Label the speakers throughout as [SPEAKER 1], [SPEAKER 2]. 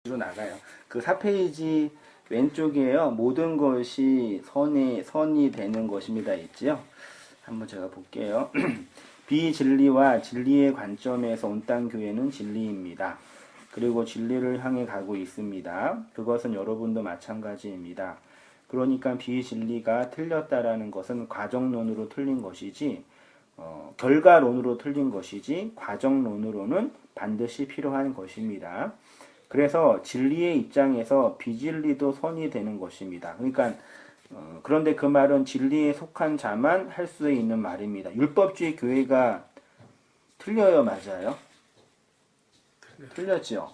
[SPEAKER 1] 로 나가요. 그 4페이지 왼쪽에요. 모든 것이 선이 되는 것입니다. 있지요? 한번 제가 볼게요. 비진리와 진리의 관점에서 온 땅 교회는 진리입니다. 그리고 진리를 향해 가고 있습니다. 그것은 여러분도 마찬가지입니다. 그러니까 비진리가 틀렸다라는 것은 과정론으로 틀린 것이지 결과론으로 틀린 것이지 과정론으로는 반드시 필요한 것입니다. 그래서 진리의 입장에서 비진리도 선이 되는 것입니다. 그러니까 그런데 그 말은 진리에 속한 자만 할 수 있는 말입니다. 율법주의 교회가 틀려요, 맞아요? 틀렸죠.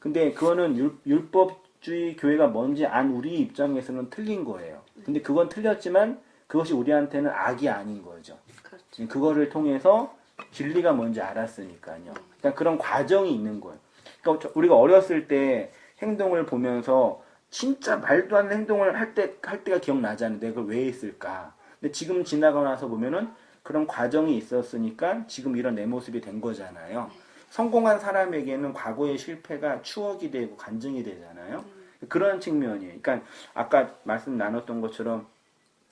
[SPEAKER 1] 근데 그거는 율법주의 교회가 뭔지 안 우리 입장에서는 틀린 거예요. 근데 그건 틀렸지만 그것이 우리한테는 악이 아닌 거죠.
[SPEAKER 2] 그렇죠.
[SPEAKER 1] 그거를 통해서 진리가 뭔지 알았으니까요. 그러니까 그런 과정이 있는 거예요. 그러니까 우리가 어렸을 때 행동을 보면서 진짜 말도 안 되는 행동을 할 때가 기억나잖아요. 내가 그걸 왜 했을까? 근데 지금 지나가고 나서 보면은 그런 과정이 있었으니까 지금 이런 내 모습이 된 거잖아요. 성공한 사람에게는 과거의 실패가 추억이 되고 간증이 되잖아요. 그런 측면이에요. 그러니까 아까 말씀 나눴던 것처럼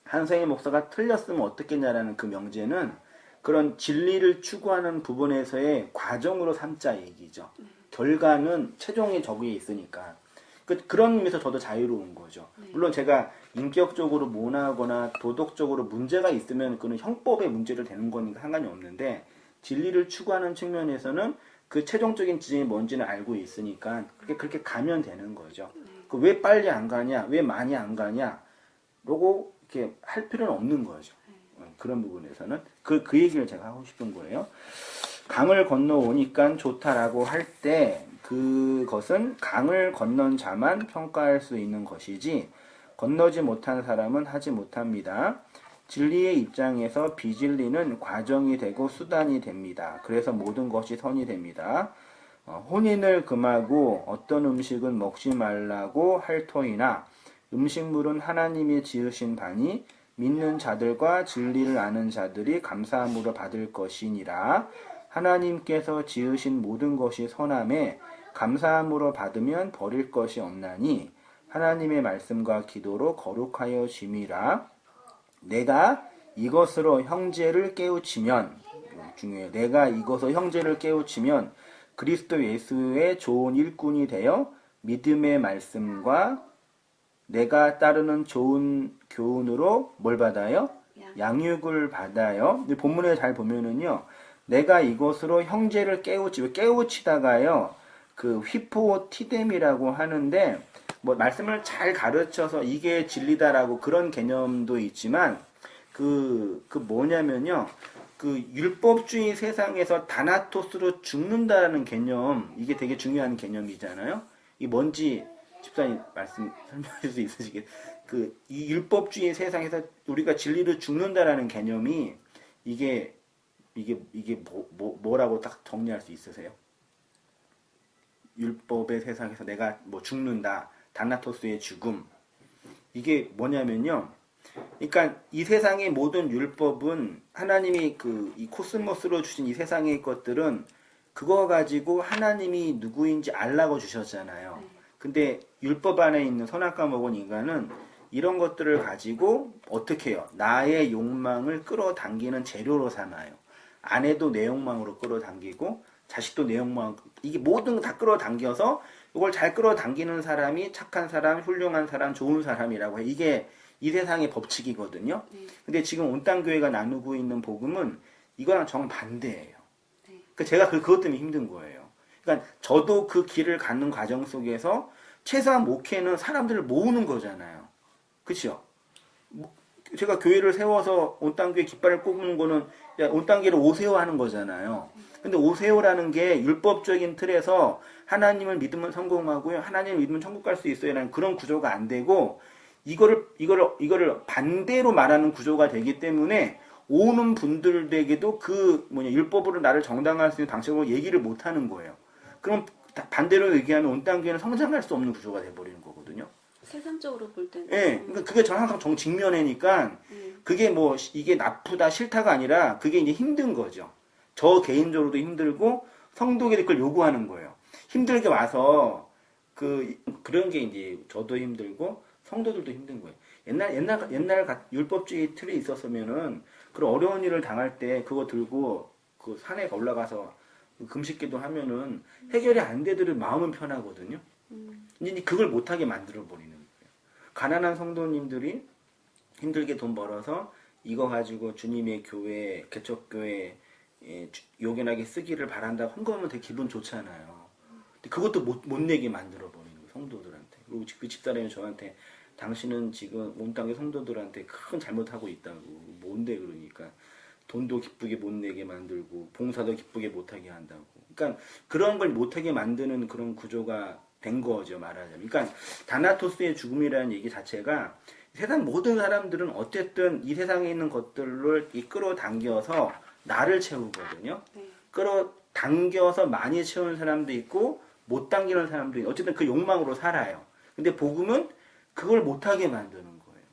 [SPEAKER 1] 한성희 목사가 틀렸으면 어떻겠냐라는 그 명제는 그런 진리를 추구하는 부분에서의 과정으로 삼자 얘기죠. 결과는 최종의 저기에 있으니까. 그런 의미에서 저도 자유로운 거죠. 물론 제가 인격적으로 모나거나 도덕적으로 문제가 있으면 그는 형법의 문제를 되는 거니까 상관이 없는데 진리를 추구하는 측면에서는 그 최종적인 지점이 뭔지는 알고 있으니까 그렇게 가면 되는 거죠. 왜 빨리 안 가냐, 왜 많이 안 가냐, 라고 이렇게 할 필요는 없는 거죠. 그런 부분에서는 그 얘기를 제가 하고 싶은 거예요. 강을 건너오니까 좋다라고 할 때 그것은 강을 건넌 자만 평가할 수 있는 것이지 건너지 못한 사람은 하지 못합니다. 진리의 입장에서 비진리는 과정이 되고 수단이 됩니다. 그래서 모든 것이 선이 됩니다. 혼인을 금하고 어떤 음식은 먹지 말라고 할 터이나 음식물은 하나님이 지으신 바니 믿는 자들과 진리를 아는 자들이 감사함으로 받을 것이니라. 하나님께서 지으신 모든 것이 선함에 감사함으로 받으면 버릴 것이 없나니 하나님의 말씀과 기도로 거룩하여 짐이라. 내가 이것으로 형제를 깨우치면 중요해요. 내가 이것으로 형제를 깨우치면 그리스도 예수의 좋은 일꾼이 되어 믿음의 말씀과 내가 따르는 좋은 교훈으로 뭘 받아요? 양육을 받아요. 근데 본문에 잘 보면은요. 내가 이것으로 형제를 깨우치다가요. 그 휘포티뎀이라고 하는데 뭐 말씀을 잘 가르쳐서 이게 진리다라고 그런 개념도 있지만 그 뭐냐면요. 그 율법주의 세상에서 다나토스로 죽는다라는 개념 이게 되게 중요한 개념이잖아요. 이 뭔지 집사님 말씀 설명해 수 있으시겠? 이 율법주의 세상에서 우리가 진리를 죽는다라는 개념이 이게 뭐라고 딱 정리할 수 있으세요? 율법의 세상에서 내가 뭐 죽는다, 다나토스의 죽음. 이게 뭐냐면요. 그러니까 이 세상의 모든 율법은 하나님이 이 코스모스로 주신 이 세상의 것들은 그거 가지고 하나님이 누구인지 알라고 주셨잖아요. 근데 율법 안에 있는 선악과 먹은 인간은 이런 것들을 가지고 어떻게 해요? 나의 욕망을 끌어당기는 재료로 삼아요. 아내도 내 욕망으로 끌어당기고 자식도 내 욕망, 이게 모든 다 끌어당겨서 이걸 잘 끌어당기는 사람이 착한 사람, 훌륭한 사람, 좋은 사람이라고 해. 이게 이 세상의 법칙이거든요. 근데 지금 온땅교회가 나누고 있는 복음은 이거랑 정반대예요. 그러니까 제가 그것 때문에 힘든 거예요. 그러니까 저도 그 길을 갖는 과정 속에서 최소한 목회는 사람들을 모으는 거잖아요. 그렇죠? 제가 교회를 세워서 온땅교회 깃발을 꼽는 거는 온땅교회를 오세요 하는 거잖아요. 근데 오세요라는 게 율법적인 틀에서 하나님을 믿으면 성공하고요. 하나님을 믿으면 천국 갈 수 있어요. 라는 그런 구조가 안 되고 이거를 반대로 말하는 구조가 되기 때문에 오는 분들에게도 율법으로 나를 정당화할 수 있는 방식으로 얘기를 못 하는 거예요. 그럼 반대로 얘기하면 온땅교회는 성장할 수 없는 구조가 돼버리는 거거든요.
[SPEAKER 2] 세상적으로 볼 때는.
[SPEAKER 1] 예, 그러니까 그게 저는 항상 정직면회니까 그게 뭐 이게 나쁘다 싫다가 아니라 그게 이제 힘든 거죠. 저 개인적으로도 힘들고 성도들이 그걸 요구하는 거예요. 힘들게 와서 그런 게 이제 저도 힘들고 성도들도 힘든 거예요. 율법주의 틀이 있었으면은 그런 어려운 일을 당할 때 그거 들고 그 산에 올라가서 금식기도 하면은 해결이 안 되더라도 마음은 편하거든요. 이제 그걸 못하게 만들어 버리는 거예요. 가난한 성도님들이 힘들게 돈 벌어서 이거 가지고 주님의 교회, 개척교회 요긴하게 쓰기를 바란다 헌금하면 되게 기분 좋잖아요. 근데 그것도 못 내게 만들어 버리는 거예요, 성도들한테. 그리고 그 집사람이 저한테 당신은 지금 온 땅의 성도들한테 큰 잘못하고 있다고. 뭔데 그러니까 돈도 기쁘게 못 내게 만들고 봉사도 기쁘게 못하게 한다고. 그러니까 그런 걸 못하게 만드는 그런 구조가 된 거죠, 말하자면. 그러니까 다나토스의 죽음이라는 얘기 자체가 세상 모든 사람들은 어쨌든 이 세상에 있는 것들을 끌어당겨서 나를 채우거든요.
[SPEAKER 2] 네.
[SPEAKER 1] 끌어당겨서 많이 채우는 사람도 있고 못 당기는 사람도 있고 어쨌든 그 욕망으로 살아요. 근데 복음은 그걸 못하게 만드는 거예요.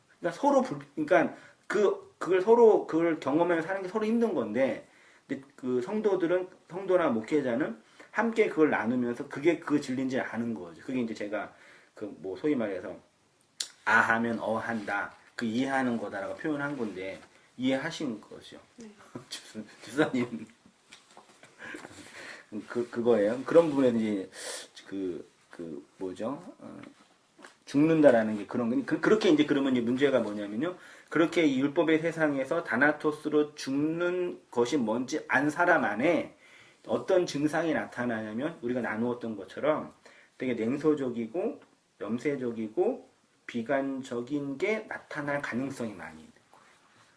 [SPEAKER 1] 그러니까 그러니까 그걸 경험하면서 사는 게 서로 힘든 건데, 근데 그 성도나 목회자는 함께 그걸 나누면서 그게 그 진리인지 아는 거죠. 그게 이제 제가 소위 말해서 하면 한다. 그 이해하는 거다라고 표현한 건데, 이해하신 거죠.
[SPEAKER 2] 네.
[SPEAKER 1] 집사님. 그거예요. 그런 부분에 이제 뭐죠? 죽는다라는 게 그런 거니. 그렇게 이제 그러면 이제 문제가 뭐냐면요. 그렇게 이 율법의 세상에서 다나토스로 죽는 것이 뭔지 안 사람 안에 어떤 증상이 나타나냐면 우리가 나누었던 것처럼 되게 냉소적이고 염세적이고 비관적인 게 나타날 가능성이 많이 있는 거예요.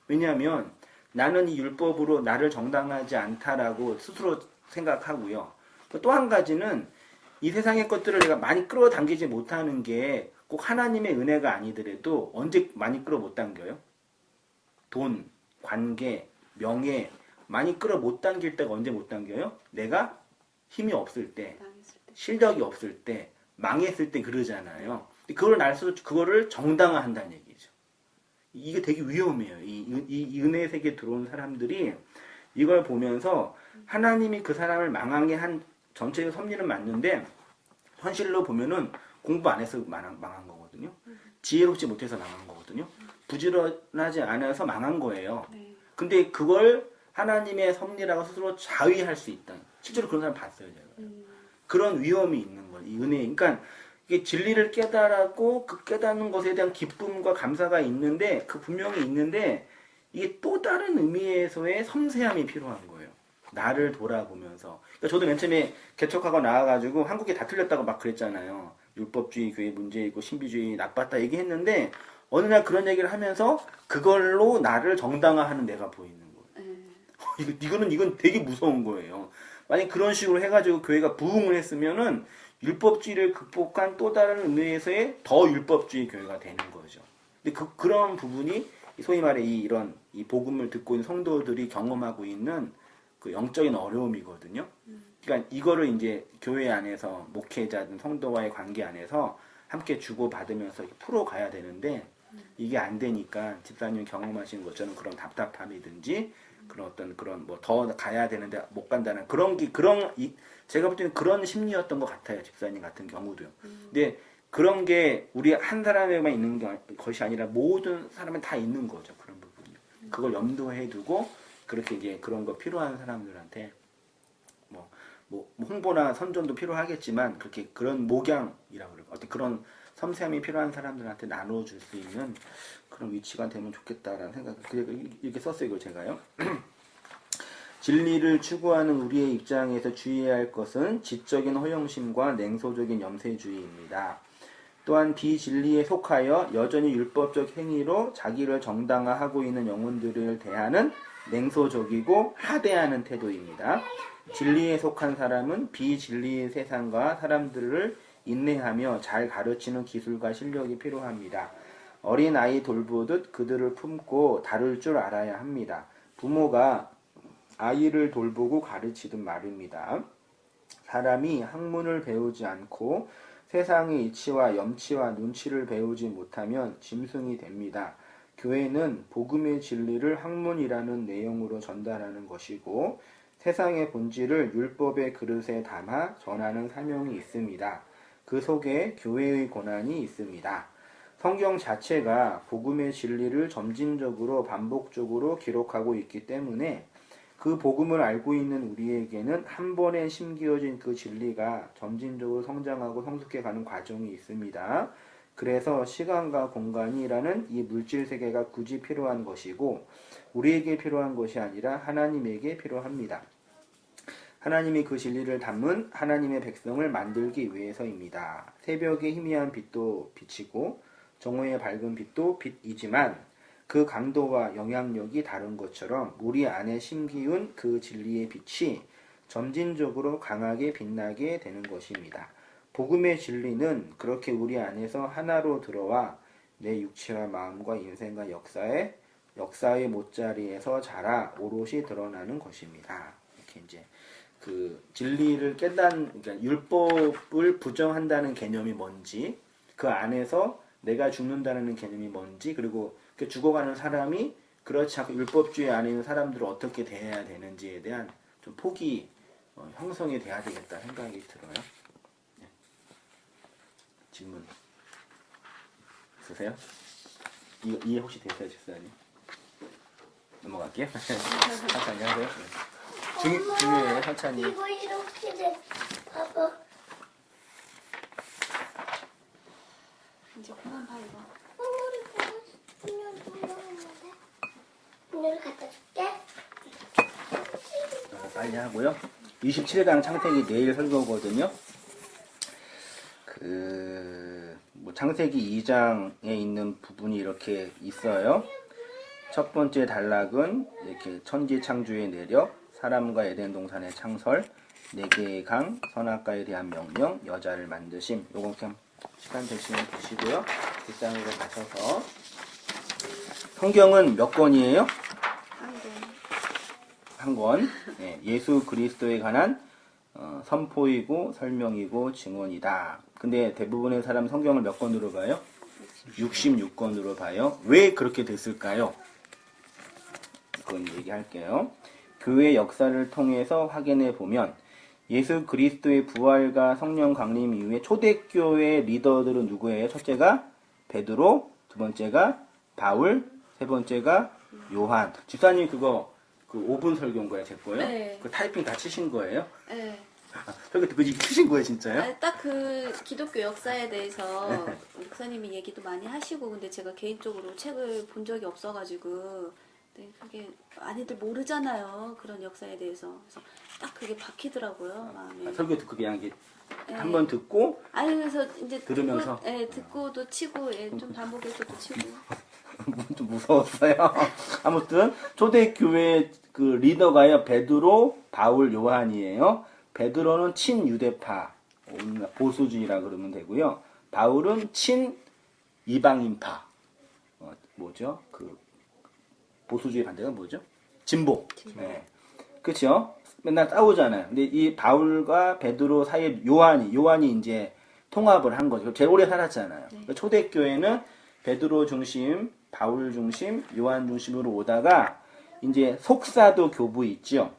[SPEAKER 1] 왜냐하면 나는 이 율법으로 나를 정당하지 않다라고 스스로 생각하고요. 또 한 가지는 이 세상의 것들을 내가 많이 끌어당기지 못하는 게 꼭 하나님의 은혜가 아니더라도 언제 많이 끌어 못 당겨요? 돈, 관계, 명예 많이 끌어 못 당길 때가 언제 못 당겨요? 내가 힘이 없을 때, 실력이 없을 때, 망했을 때 그러잖아요. 그거를 정당화한다는 얘기죠. 이게 되게 위험해요. 이 은혜 세계에 들어온 사람들이 이걸 보면서 하나님이 그 사람을 망하게 한 전체의 섭리는 맞는데 현실로 보면은 공부 안 해서 망한 거거든요. 지혜롭지 못해서 망한 거거든요. 부지런하지 않아서 망한 거예요.
[SPEAKER 2] 네.
[SPEAKER 1] 근데 그걸 하나님의 섭리라고 스스로 자위할 수 있다. 실제로 그런 사람 봤어요, 제가. 그런 위험이 있는 거예요. 이 은혜. 그러니까 이게 진리를 깨달았고 그 깨닫는 것에 대한 기쁨과 감사가 있는데 분명히 있는데 이게 또 다른 의미에서의 섬세함이 필요한 거예요. 나를 돌아보면서. 그러니까 저도 맨 처음에 개척하고 나와가지고 한국에 다 틀렸다고 막 그랬잖아요. 율법주의 교회 문제이고 신비주의 나빴다 얘기했는데 어느 날 그런 얘기를 하면서 그걸로 나를 정당화하는 내가 보이는 거예요. 이건 되게 무서운 거예요. 만약 그런 식으로 해가지고 교회가 부흥을 했으면은 율법주의를 극복한 또 다른 의미에서의 더 율법주의 교회가 되는 거죠. 근데 그런 부분이 소위 말해 이 복음을 듣고 있는 성도들이 경험하고 있는 그 영적인 어려움이거든요. 그러니까 이거를 이제 교회 안에서 목회자든 성도와의 관계 안에서 함께 주고받으면서 풀어가야 되는데 이게 안 되니까 집사님 경험하신 것처럼 그런 답답함이든지 그런 뭐 더 가야 되는데 못 간다는 제가 볼 때는 그런 심리였던 것 같아요. 집사님 같은 경우도요. 근데 그런 게 우리 한 사람에만 있는 것이 아니라 모든 사람은 다 있는 거죠. 그런 부분이. 그걸 염두에 두고 그렇게 이제 그런 거 필요한 사람들한테 뭐 홍보나 선전도 필요하겠지만 그런 목양이라고 그럴까 어떤 그런 섬세함이 필요한 사람들한테 나눠줄 수 있는 그런 위치가 되면 좋겠다라는 생각을 이렇게 썼어요. 이걸 제가요. 진리를 추구하는 우리의 입장에서 주의해야 할 것은 지적인 허영심과 냉소적인 염세주의입니다. 또한 비진리에 속하여 여전히 율법적 행위로 자기를 정당화하고 있는 영혼들을 대하는 냉소적이고 하대하는 태도입니다. 진리에 속한 사람은 비진리의 세상과 사람들을 인내하며 잘 가르치는 기술과 실력이 필요합니다. 어린 아이 돌보듯 그들을 품고 다룰 줄 알아야 합니다. 부모가 아이를 돌보고 가르치듯 말입니다. 사람이 학문을 배우지 않고 세상의 이치와 염치와 눈치를 배우지 못하면 짐승이 됩니다. 교회는 복음의 진리를 학문이라는 내용으로 전달하는 것이고 세상의 본질을 율법의 그릇에 담아 전하는 사명이 있습니다. 그 속에 교회의 고난이 있습니다. 성경 자체가 복음의 진리를 점진적으로 반복적으로 기록하고 있기 때문에 그 복음을 알고 있는 우리에게는 한 번에 심기어진 그 진리가 점진적으로 성장하고 성숙해가는 과정이 있습니다. 그래서 시간과 공간이라는 이 물질 세계가 굳이 필요한 것이고 우리에게 필요한 것이 아니라 하나님에게 필요합니다. 하나님이 그 진리를 담은 하나님의 백성을 만들기 위해서입니다. 새벽의 희미한 빛도 빛이고 정오의 밝은 빛도 빛이지만 그 강도와 영향력이 다른 것처럼 우리 안에 심기운 그 진리의 빛이 점진적으로 강하게 빛나게 되는 것입니다. 복음의 진리는 그렇게 우리 안에서 하나로 들어와 내 육체와 마음과 인생과 역사의 못자리에서 자라 오롯이 드러나는 것입니다. 이렇게 이제 그 진리를 그러니까 율법을 부정한다는 개념이 뭔지, 그 안에서 내가 죽는다는 개념이 뭔지, 그리고 그 죽어가는 사람이 그렇지 않고 율법주의 안에 있는 사람들을 어떻게 대해야 되는지에 대한 좀 폭이 형성이 돼야 되겠다 생각이 들어요. 네. 질문 있으세요? 이해 혹시 되세요, 집사님? 넘어갈게요. 천천히 하세요. 중요해요, 천천히.
[SPEAKER 3] 이거 이렇게 돼. 봐봐.
[SPEAKER 2] 이제 그만 봐 이거.
[SPEAKER 3] 분유를 갖다 줄게.
[SPEAKER 1] 빨리 하고요. 27강 창세기 내일 설교거든요. 뭐 창세기 2장에 있는 부분이 이렇게 있어요. 첫 번째 단락은 이렇게 천지 창조의 내력, 사람과 에덴 동산의 창설, 네 개의 강, 선악과에 대한 명령, 여자를 만드심. 요거 그냥 시간 되시면 보시고요. 뒷장으로 가셔서 성경은 몇 권이에요? 한 권. 네, 예수 그리스도에 관한 선포이고 설명이고 증언이다. 근데 대부분의 사람 성경을 몇 권으로 봐요? 66권으로 봐요. 왜 그렇게 됐을까요? 그건 얘기할게요. 교회 역사를 통해서 확인해 보면 예수 그리스도의 부활과 성령 강림 이후에 초대교회 리더들은 누구예요? 첫째가 베드로, 두 번째가 바울, 세 번째가 요한. 집사님 그거 그 5분 설교인 거예요, 제 거예요?
[SPEAKER 2] 네.
[SPEAKER 1] 그 타이핑 다 치신 거예요?
[SPEAKER 2] 네.
[SPEAKER 1] 설교 그 치신 거예요, 진짜요?
[SPEAKER 2] 딱 그 기독교 역사에 대해서 목사님이 얘기도 많이 하시고 근데 제가 개인적으로 책을 본 적이 없어가지고 네, 그게 많이들 모르잖아요. 그런 역사에 대해서. 그래서 딱 그게 박히더라고요, 마음에.
[SPEAKER 1] 설교 듣고 그냥 이게
[SPEAKER 2] 네.
[SPEAKER 1] 한번 듣고
[SPEAKER 2] 아니 그래서 이제
[SPEAKER 1] 들으면서?
[SPEAKER 2] 듣고도 치고 좀 반복해서 또 치고.
[SPEAKER 1] 좀 무서웠어요. 아무튼 초대교회 그 리더가요 베드로, 바울, 요한이에요. 베드로는 친유대파, 보수주의라 그러면 되고요. 바울은 친이방인파, 뭐죠? 그 보수주의 반대가 뭐죠? 진보. 네. 그렇죠? 맨날 싸우잖아요. 근데 이 바울과 베드로 사이에 요한이 이제 통합을 한 거죠. 제일 오래 살았잖아요.
[SPEAKER 2] 네.
[SPEAKER 1] 초대교회는 베드로 중심, 바울 중심, 요한 중심으로 오다가 이제 속사도 교부 있죠.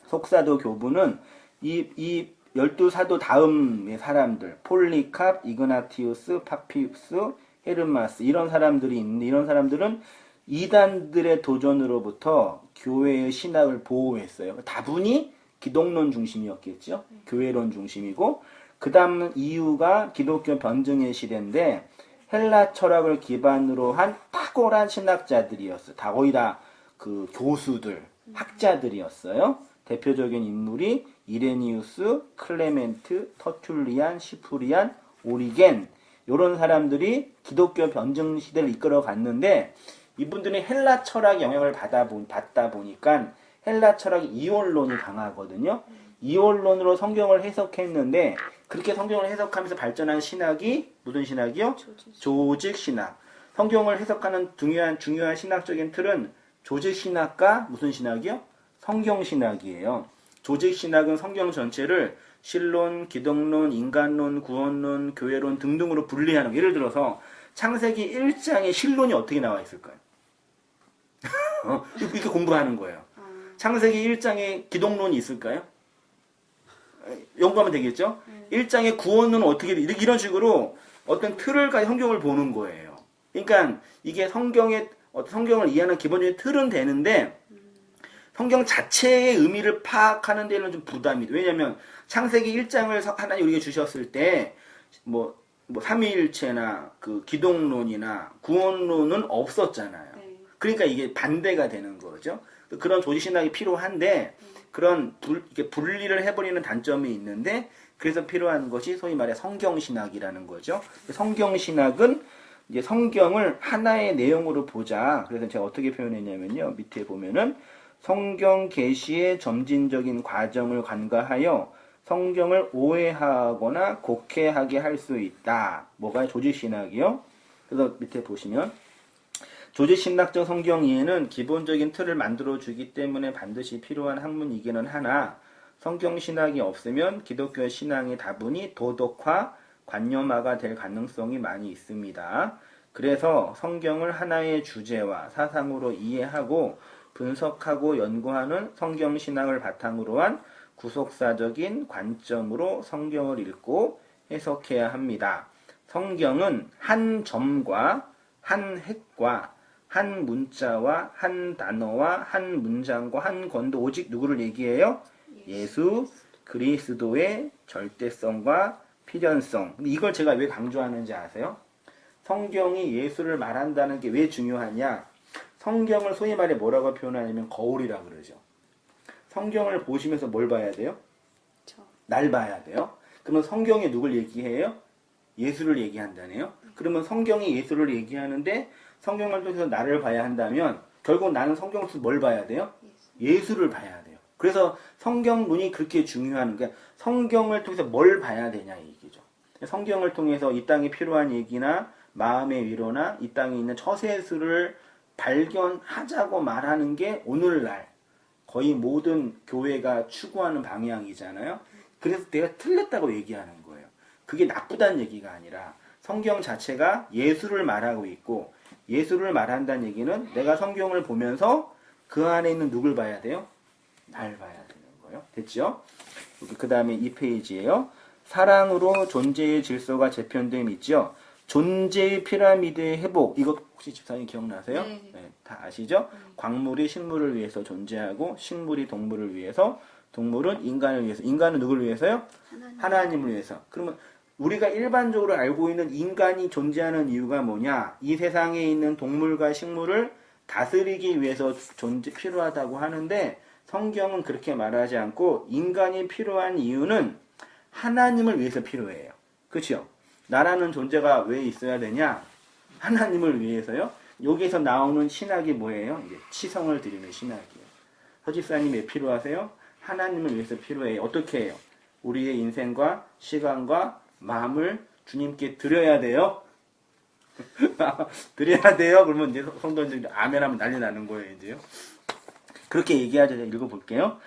[SPEAKER 1] 속사도 교부는 이 12사도 다음의 사람들, 폴리캅, 이그나티우스, 파피우스, 헤르마스 이런 사람들이 있는데 이런 사람들은 이단들의 도전으로부터 교회의 신학을 보호했어요. 다분히 기독론 중심이었겠죠. 교회론 중심이고 그 다음 이유가 기독교 변증의 시대인데 헬라 철학을 기반으로 한 탁월한 신학자들이었어요. 다 거의 다 그 교수들, 학자들이었어요. 대표적인 인물이 이레니우스, 클레멘트, 터툴리안, 시프리안, 오리겐 이런 사람들이 기독교 변증 시대를 이끌어 갔는데 이분들이 헬라 철학 영향을 받다 보니까 헬라 철학 이원론이 강하거든요. 이원론으로 성경을 해석했는데 그렇게 성경을 해석하면서 발전한 신학이 무슨 신학이요? 조직 신학. 성경을 해석하는 중요한 신학적인 틀은 조직 신학과 무슨 신학이요? 성경 신학이에요. 조직 신학은 성경 전체를 신론, 기독론, 인간론, 구원론, 교회론 등등으로 분리하는 거예요. 예를 들어서 창세기 1장에 신론이 어떻게 나와 있을까요? 이렇게 공부하는 거예요. 창세기 1장에 기독론이 있을까요? 연구하면 되겠죠? 1장의 구원론은 어떻게 이런 식으로 어떤 틀을 가지고 성경을 보는 거예요. 그러니까 이게 성경을 이해하는 기본적인 틀은 되는데 성경 자체의 의미를 파악하는 데는 좀 부담이 돼. 왜냐면 창세기 1장을 하나님 우리에게 주셨을 때 삼위일체나 그 기독론이나 구원론은 없었잖아요.
[SPEAKER 2] 네.
[SPEAKER 1] 그러니까 이게 반대가 되는 거죠. 그런 조지신학이 필요한데 그런 이렇게 분리를 해버리는 단점이 있는데 그래서 필요한 것이 소위 말해 성경신학이라는 거죠. 성경신학은 이제 성경을 하나의 내용으로 보자. 그래서 제가 어떻게 표현했냐면요. 밑에 보면은 성경 계시의 점진적인 과정을 간과하여 성경을 오해하거나 곡해하게 할 수 있다. 뭐가 조지신학이요? 그래서 밑에 보시면 조지신학적 성경 이해는 기본적인 틀을 만들어주기 때문에 반드시 필요한 학문이기는 하나 성경신학이 없으면 기독교 신앙이 다분히 도덕화, 관념화가 될 가능성이 많이 있습니다. 그래서 성경을 하나의 주제와 사상으로 이해하고 분석하고 연구하는 성경신학을 바탕으로 한 구속사적인 관점으로 성경을 읽고 해석해야 합니다. 성경은 한 점과 한 핵과 한 문자와 한 단어와 한 문장과 한 권도 오직 누구를 얘기해요? 예수 그리스도의 절대성과 필연성. 이걸 제가 왜 강조하는지 아세요? 성경이 예수를 말한다는 게 왜 중요하냐? 성경을 소위 말해 뭐라고 표현하냐면 거울이라 그러죠. 성경을 보시면서 뭘 봐야 돼요? 날 봐야 돼요. 그러면 성경이 누굴 얘기해요? 예수를 얘기한다네요. 그러면 성경이 예수를 얘기하는데 성경을 통해서 나를 봐야 한다면 결국 나는 성경을 통해서 뭘 봐야 돼요? 예수를 봐야 돼요. 그래서 성경문이 그렇게 중요한 게 성경을 통해서 뭘 봐야 되냐 이 얘기죠. 성경을 통해서 이 땅에 필요한 얘기나 마음의 위로나 이 땅에 있는 처세수를 발견하자고 말하는 게 오늘날 거의 모든 교회가 추구하는 방향이잖아요. 그래서 내가 틀렸다고 얘기하는 거예요. 그게 나쁘다는 얘기가 아니라 성경 자체가 예수를 말하고 있고 예수를 말한다는 얘기는 내가 성경을 보면서 그 안에 있는 누굴 봐야 돼요? 날 봐야 되는 거예요. 됐죠? 그 다음에 이 페이지에요. 사랑으로 존재의 질서가 재편됨 있죠? 존재의 피라미드의 회복. 이거 혹시 집사님 기억나세요?
[SPEAKER 2] 네.
[SPEAKER 1] 네, 다 아시죠? 광물이 식물을 위해서 존재하고 식물이 동물을 위해서 동물은 인간을 위해서 인간은 누구를 위해서요? 하나님을 위해서. 그러면 우리가 일반적으로 알고 있는 인간이 존재하는 이유가 뭐냐? 이 세상에 있는 동물과 식물을 다스리기 위해서 필요하다고 하는데 성경은 그렇게 말하지 않고 인간이 필요한 이유는 하나님을 위해서 필요해요. 그렇죠? 나라는 존재가 왜 있어야 되냐? 하나님을 위해서요. 여기서 나오는 신학이 뭐예요? 이제 치성을 드리는 신학이에요. 서집사님 왜 필요하세요? 하나님을 위해서 필요해요. 어떻게 해요? 우리의 인생과 시간과 마음을 주님께 드려야 돼요. 드려야 돼요. 그러면 이제 성도님들이 아멘 하면 난리 나는 거예요. 이제요. 그렇게 얘기하죠. 읽어볼게요.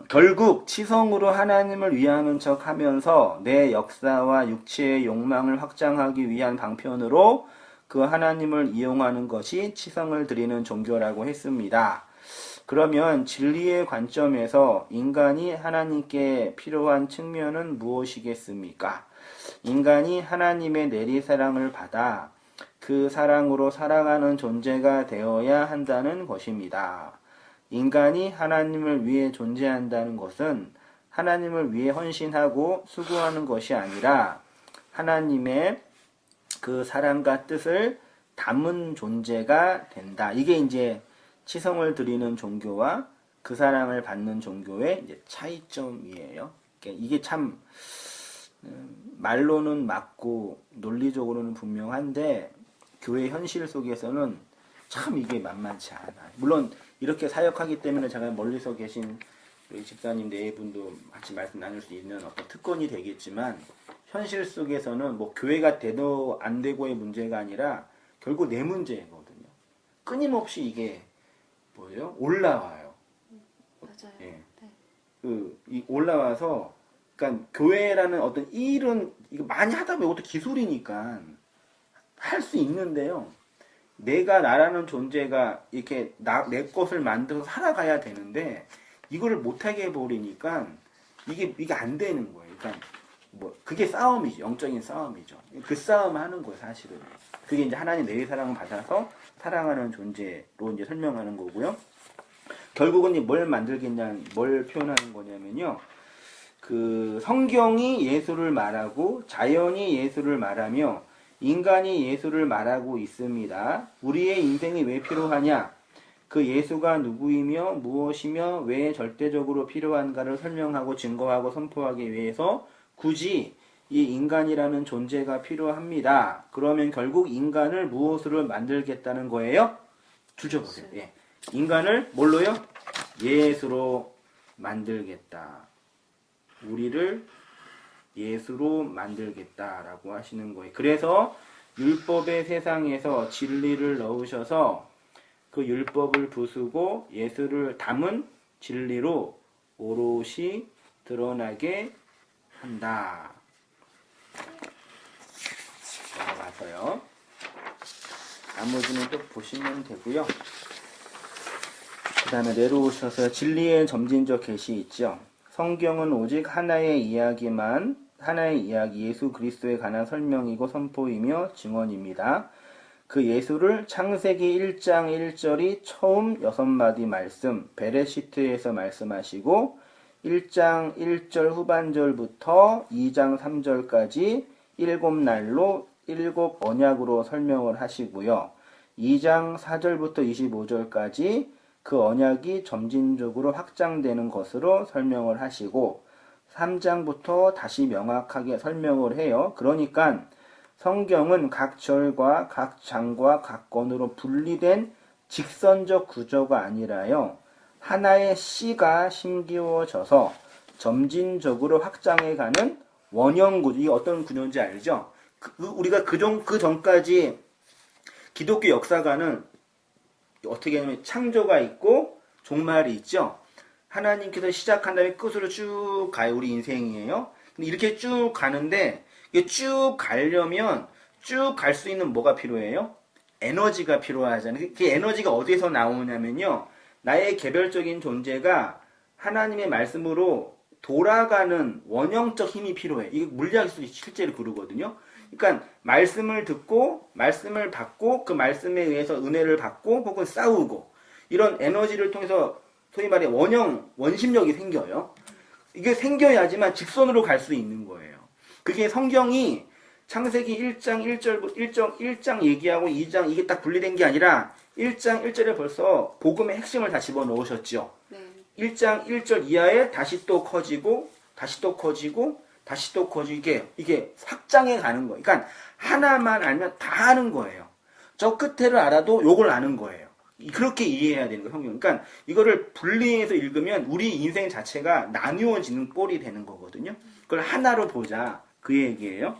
[SPEAKER 1] 결국 치성으로 하나님을 위하는 척 하면서 내 역사와 육체의 욕망을 확장하기 위한 방편으로 그 하나님을 이용하는 것이 치성을 드리는 종교라고 했습니다. 그러면 진리의 관점에서 인간이 하나님께 필요한 측면은 무엇이겠습니까? 인간이 하나님의 내리사랑을 받아 그 사랑으로 살아가는 존재가 되어야 한다는 것입니다. 인간이 하나님을 위해 존재한다는 것은 하나님을 위해 헌신하고 수고하는 것이 아니라 하나님의 그 사랑과 뜻을 담은 존재가 된다. 이게 이제 치성을 드리는 종교와 그 사랑을 받는 종교의 이제 차이점이에요. 그러니까 이게 참 말로는 맞고 논리적으로는 분명한데 교회 현실 속에서는 참 이게 만만치 않아요. 물론 이렇게 사역하기 때문에 제가 멀리서 계신 우리 집사님 네 분도 같이 말씀 나눌 수 있는 어떤 특권이 되겠지만 현실 속에서는 뭐 교회가 되도 안 되고의 문제가 아니라 결국 내 문제거든요. 끊임없이 이게 뭐예요? 올라와요.
[SPEAKER 2] 맞아요.
[SPEAKER 1] 예.
[SPEAKER 2] 네.
[SPEAKER 1] 이 올라와서 그러니까 교회라는 어떤 일은 이거 많이 하다 보면 이것도 기술이니까 할 수 있는데요. 내가 나라는 존재가 이렇게 내 것을 만들어서 살아가야 되는데 이거를 못하게 해버리니까 이게 안 되는 거예요. 그러니까 뭐 그게 싸움이죠. 영적인 싸움이죠. 그 싸움 하는 거예요, 사실은. 그게 이제 하나님 내의 사랑을 받아서 사랑하는 존재로 이제 설명하는 거고요. 결국은 뭘 만들겠냐, 뭘 표현하는 거냐면요. 그 성경이 예수를 말하고 자연이 예수를 말하며 인간이 예수를 말하고 있습니다. 우리의 인생이 왜 필요하냐? 그 예수가 누구이며 무엇이며 왜 절대적으로 필요한가를 설명하고 증거하고 선포하기 위해서 굳이 이 인간이라는 존재가 필요합니다. 그러면 결국 인간을 무엇으로 만들겠다는 거예요? 줄여보세요. 예. 인간을 뭘로요? 예수로 만들겠다. 우리를 예수로 만들겠다라고 하시는 거예요. 그래서 율법의 세상에서 진리를 넣으셔서 그 율법을 부수고 예수를 담은 진리로 오롯이 드러나게 한다. 넘어가서요. 나머지는 또 보시면 되고요. 그 다음에 내려오셔서 진리의 점진적 계시 있죠. 성경은 오직 하나의 이야기 예수 그리스도에 관한 설명이고 선포이며 증언입니다. 그 예수를 창세기 1장 1절이 처음 6마디 말씀 베레시트에서 말씀하시고 1장 1절 후반절부터 2장 3절까지 7날로 7 언약으로 설명을 하시고요. 2장 4절부터 25절까지 그 언약이 점진적으로 확장되는 것으로 설명을 하시고 3장부터 다시 명확하게 설명을 해요. 그러니까 성경은 각 절과 각 장과 각 권으로 분리된 직선적 구조가 아니라요. 하나의 씨가 심기워져서 점진적으로 확장해가는 원형 구조. 이게 어떤 구조인지 알죠? 우리가 그 전까지 기독교 역사가는 어떻게 하냐면 창조가 있고 종말이 있죠. 하나님께서 시작한 다음에 끝으로 쭉 가요. 우리 인생이에요. 근데 이렇게 쭉 가는데 이게 쭉 가려면 쭉 갈 수 있는 뭐가 필요해요? 에너지가 필요하잖아요. 그 에너지가 어디서 나오냐면요. 나의 개별적인 존재가 하나님의 말씀으로 돌아가는 원형적 힘이 필요해. 이게 물리학에서 실제로 그러거든요. 그러니까 말씀을 듣고 말씀을 받고 그 말씀에 의해서 은혜를 받고 혹은 싸우고 이런 에너지를 통해서 소위 말해 원심력이 생겨요. 이게 생겨야지만 직선으로 갈 수 있는 거예요. 그게 성경이 창세기 1장 1장 얘기하고 2장 이게 딱 분리된 게 아니라 1장 1절에 벌써 복음의 핵심을 다 집어넣으셨죠.
[SPEAKER 2] 네.
[SPEAKER 1] 1장 1절 이하에 다시 또 커지고 다시 또 커지고 다시 또 커지게 이게 확장해 가는 거예요. 그러니까 하나만 알면 다 아는 거예요. 저 끝에를 알아도 요걸 아는 거예요. 그렇게 이해해야 되는 거예요, 성경. 그러니까 이거를 분리해서 읽으면 우리 인생 자체가 나누어지는 꼴이 되는 거거든요. 그걸 하나로 보자. 그 얘기예요.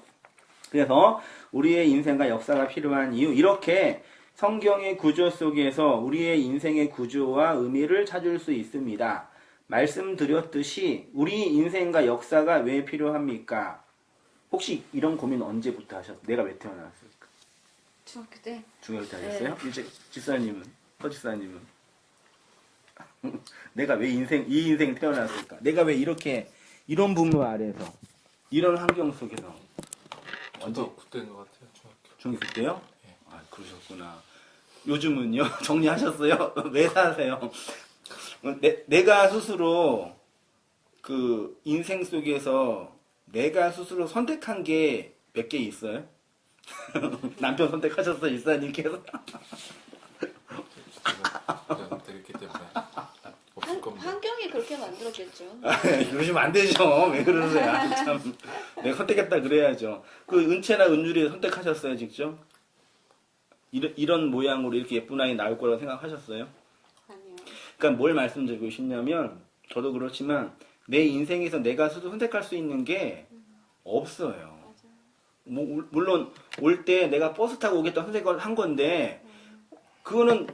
[SPEAKER 1] 그래서 우리의 인생과 역사가 필요한 이유, 이렇게 성경의 구조 속에서 우리의 인생의 구조와 의미를 찾을 수 있습니다. 말씀드렸듯이 우리 인생과 역사가 왜 필요합니까? 혹시 이런 고민 언제부터 하셨어요? 내가 왜 태어났을까?
[SPEAKER 2] 중학교 때.
[SPEAKER 1] 중학교 때 하셨어요? 이제 집사님은? 허집사님은? 내가 왜 이 인생 태어났을까? 내가 왜 이런 부모 아래서 이런 환경 속에서
[SPEAKER 4] 저도 그때인 것 같아요.
[SPEAKER 1] 중학교 때요?
[SPEAKER 4] 예.
[SPEAKER 1] 아, 그러셨구나. 요즘은요? 정리하셨어요? 왜 사세요? 내가 스스로 그 인생 속에서 내가 스스로 선택한 게 몇 개 있어요? 남편 선택하셨어요, 일사님께서?
[SPEAKER 4] 제가 드렸기 때문에 없을 겁니다.
[SPEAKER 2] 환경이 그렇게 만들었겠죠.
[SPEAKER 1] 그러시면 안 되죠. 왜 그러세요? 아, 참. 내가 선택했다 그래야죠. 그 은채나 은주리 선택하셨어요, 직접? 이런 모양으로 이렇게 예쁜 아이 나올 거라고 생각하셨어요?
[SPEAKER 2] 아니요.
[SPEAKER 1] 그러니까 뭘 말씀드리고 싶냐면, 저도 그렇지만, 내 인생에서 내가 스스로 선택할 수 있는 게 없어요. 물론, 올 때 내가 버스 타고 오겠다 선택을 한 건데, 그거는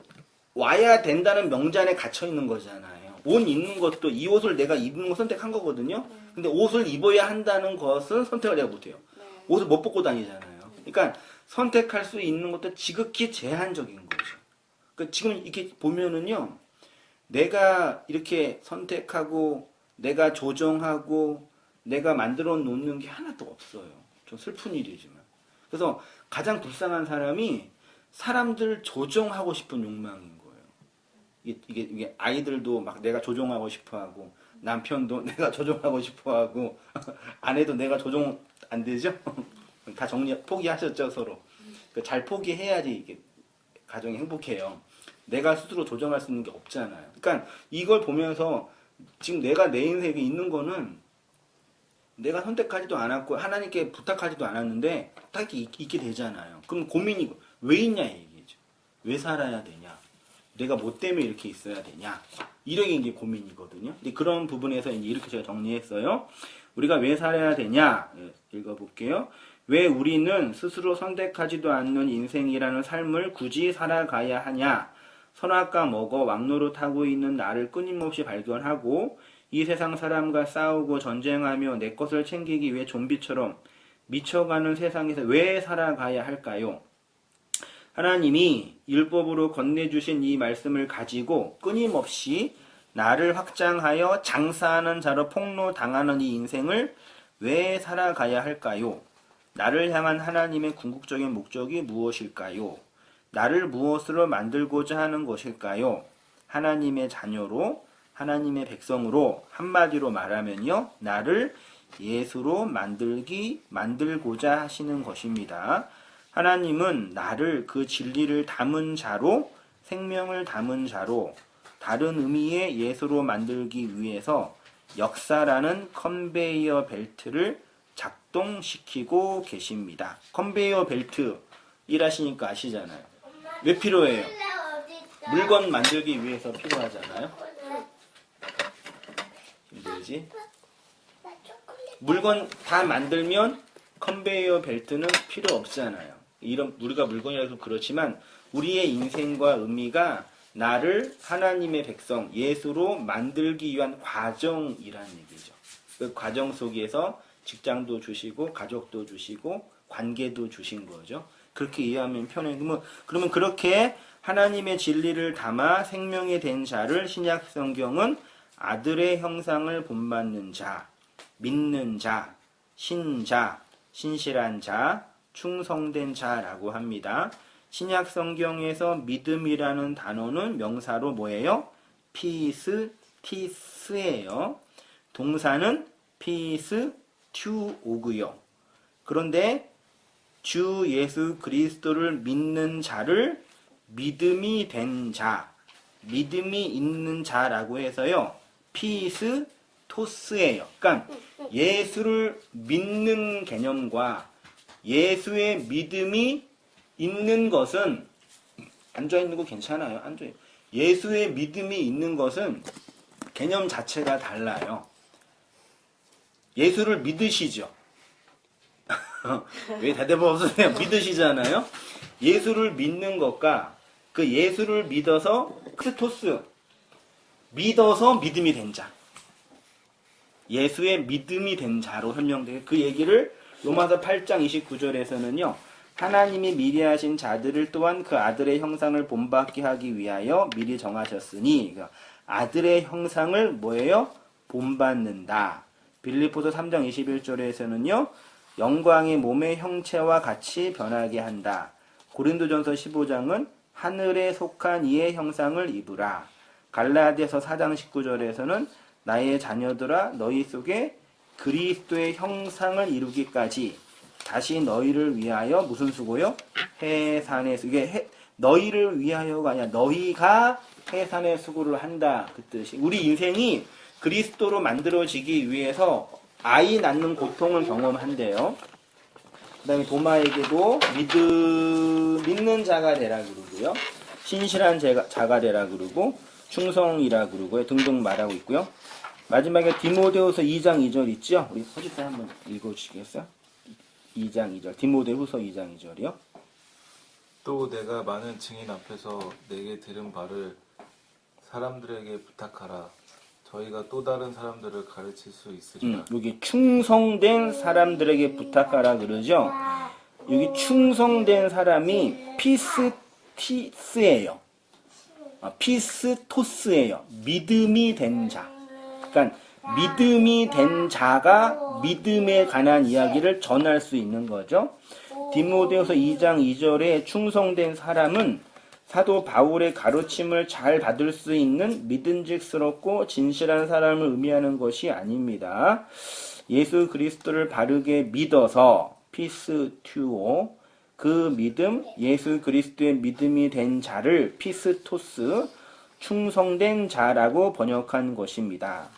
[SPEAKER 1] 와야 된다는 명단에 갇혀 있는 거잖아요. 옷 입는 것도 이 옷을 내가 입는 거 선택한 거거든요. 근데 옷을 입어야 한다는 것은 선택을 내가 못해요. 옷을 못 벗고 다니잖아요. 그러니까 선택할 수 있는 것도 지극히 제한적인 거죠. 그러니까 지금 이렇게 보면은요, 내가 이렇게 선택하고 내가 조정하고 내가 만들어 놓는 게 하나도 없어요. 좀 슬픈 일이지만. 그래서 가장 불쌍한 사람이 사람들 조정하고 싶은 욕망인 거예요. 이게 아이들도 막 내가 조종하고 싶어 하고, 남편도 내가 조종하고 싶어 하고, 아내도 내가 조종 안 되죠? 다 포기하셨죠, 서로. 잘 포기해야지 이게 가정이 행복해요. 내가 스스로 조정할 수 있는 게 없잖아요. 그러니까 이걸 보면서 지금 내가 내 인생에 있는 거는 내가 선택하지도 않았고 하나님께 부탁하지도 않았는데 딱 있게 되잖아요. 그럼 고민이 왜 있냐 얘기죠. 왜 살아야 되냐. 내가 뭐 때문에 이렇게 있어야 되냐. 이런 게 이제 고민이거든요. 근데 그런 부분에서 이제 이렇게 제가 정리했어요. 우리가 왜 살아야 되냐. 읽어볼게요. 왜 우리는 스스로 선택하지도 않는 인생이라는 삶을 굳이 살아가야 하냐. 선악과 먹어 왕노릇하고 있는 나를 끊임없이 발견하고 이 세상 사람과 싸우고 전쟁하며 내 것을 챙기기 위해 좀비처럼 미쳐가는 세상에서 왜 살아가야 할까요? 하나님이 율법으로 건네주신 이 말씀을 가지고 끊임없이 나를 확장하여 장사하는 자로 폭로당하는 이 인생을 왜 살아가야 할까요? 나를 향한 하나님의 궁극적인 목적이 무엇일까요? 나를 무엇으로 만들고자 하는 것일까요? 하나님의 자녀로, 하나님의 백성으로, 한마디로 말하면요, 나를 예수로 만들고자 하시는 것입니다. 하나님은 나를 그 진리를 담은 자로, 생명을 담은 자로, 다른 의미의 예수로 만들기 위해서 역사라는 컨베이어 벨트를 작동시키고 계십니다. 컨베이어 벨트 일하시니까 아시잖아요. 왜 필요해요? 물건 만들기 위해서 필요하잖아요. 힘들지? 물건 다 만들면 컨베이어 벨트는 필요 없잖아요. 이런 우리가 물건이라서 좀 그렇지만 우리의 인생과 의미가 나를 하나님의 백성 예수로 만들기 위한 과정이라는 얘기죠. 그 과정 속에서 직장도 주시고 가족도 주시고 관계도 주신 거죠. 그렇게 이해하면 편해요. 그러면 그렇게 하나님의 진리를 담아 생명이 된 자를 신약 성경은 아들의 형상을 본받는 자, 믿는 자, 신자, 신실한 자, 충성된 자라고 합니다. 신약 성경에서 믿음이라는 단어는 명사로 뭐예요? 피스티스예요. 동사는 피스튜오고요. 그런데 주 예수 그리스도를 믿는 자를 믿음이 된 자, 믿음이 있는 자라고 해서요. 피스토스예요. 그러니까 예수를 믿는 개념과 예수의 믿음이 있는 것은 앉아있는 거 괜찮아요. 앉아요. 예수의 믿음이 있는 것은 개념 자체가 달라요. 예수를 믿으시죠? 왜 대답 없으세요? 믿으시잖아요. 예수를 믿는 것과 그 예수를 믿어서 크리스토스 믿어서 믿음이 된 자, 예수의 믿음이 된 자로 설명돼요. 그 얘기를 로마서 8장 29절에서는요. 하나님이 미리 하신 자들을 또한 그 아들의 형상을 본받게 하기 위하여 미리 정하셨으니 그러니까 아들의 형상을 뭐예요? 본받는다. 빌립보서 3장 21절에서는요. 영광의 몸의 형체와 같이 변하게 한다. 고린도전서 15장은 하늘에 속한 이의 형상을 입으라. 갈라디아서 4장 19절에서는 나의 자녀들아 너희 속에 그리스도의 형상을 이루기까지 다시 너희를 위하여 무슨 수고요? 해산의 수고. 이게 너희를 위하여가 아니라 너희가 해산의 수고를 한다. 그 뜻이. 우리 인생이 그리스도로 만들어지기 위해서 아이 낳는 고통을 경험한대요. 그 다음에 도마에게도 믿는 자가 되라 그러고요. 신실한 자가 되라 그러고 충성이라 그러고요. 등등 말하고 있고요. 마지막에 디모데후서 2장 2절 있죠? 우리 허집사 한번 읽어주시겠어요? 2장 2절. 디모데후서 2장 2절이요.
[SPEAKER 4] 또 내가 많은 증인 앞에서 내게 들은 바를 사람들에게 부탁하라. 저희가 또 다른 사람들을 가르칠 수 있으리라.
[SPEAKER 1] 여기 충성된 사람들에게 부탁하라 그러죠. 여기 충성된 사람이 피스티스예요. 피스토스예요. 믿음이 된 자. 그러니까 믿음이 된 자가 믿음에 관한 이야기를 전할 수 있는 거죠. 디모데후서 2장 2절에 충성된 사람은 사도 바울의 가르침을 잘 받을 수 있는 믿음직스럽고 진실한 사람을 의미하는 것이 아닙니다. 예수 그리스도를 바르게 믿어서 피스튜오, 그 믿음, 예수 그리스도의 믿음이 된 자를 피스토스, 충성된 자라고 번역한 것입니다.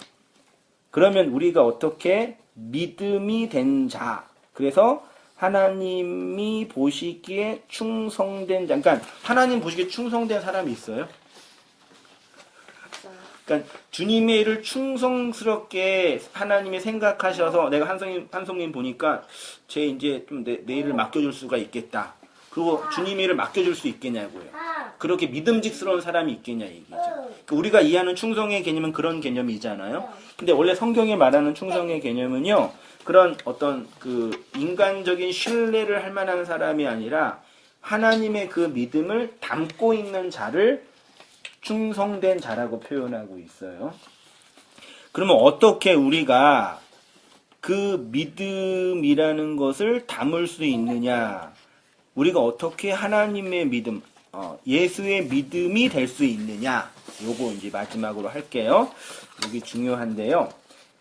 [SPEAKER 1] 그러면 우리가 어떻게 믿음이 된 자, 그래서 하나님이 보시기에 충성된 자, 그러니까 하나님 보시기에 충성된 사람이 있어요? 그러니까 주님의 일을 충성스럽게 하나님이 생각하셔서 내가 한송님 보니까 쟤 이제 좀 내 일을 맡겨줄 수가 있겠다. 그리고 주님의 일을 맡겨줄 수 있겠냐고요. 그렇게 믿음직스러운 사람이 있겠냐 얘기죠. 그러니까 우리가 이해하는 충성의 개념은 그런 개념이잖아요. 근데 원래 성경이 말하는 충성의 개념은요, 그런 어떤 그 인간적인 신뢰를 할 만한 사람이 아니라 하나님의 그 믿음을 담고 있는 자를 충성된 자라고 표현하고 있어요. 그러면 어떻게 우리가 그 믿음이라는 것을 담을 수 있느냐? 우리가 어떻게 하나님의 믿음, 예수의 믿음이 될 수 있느냐? 요거 이제 마지막으로 할게요. 여기 중요한데요.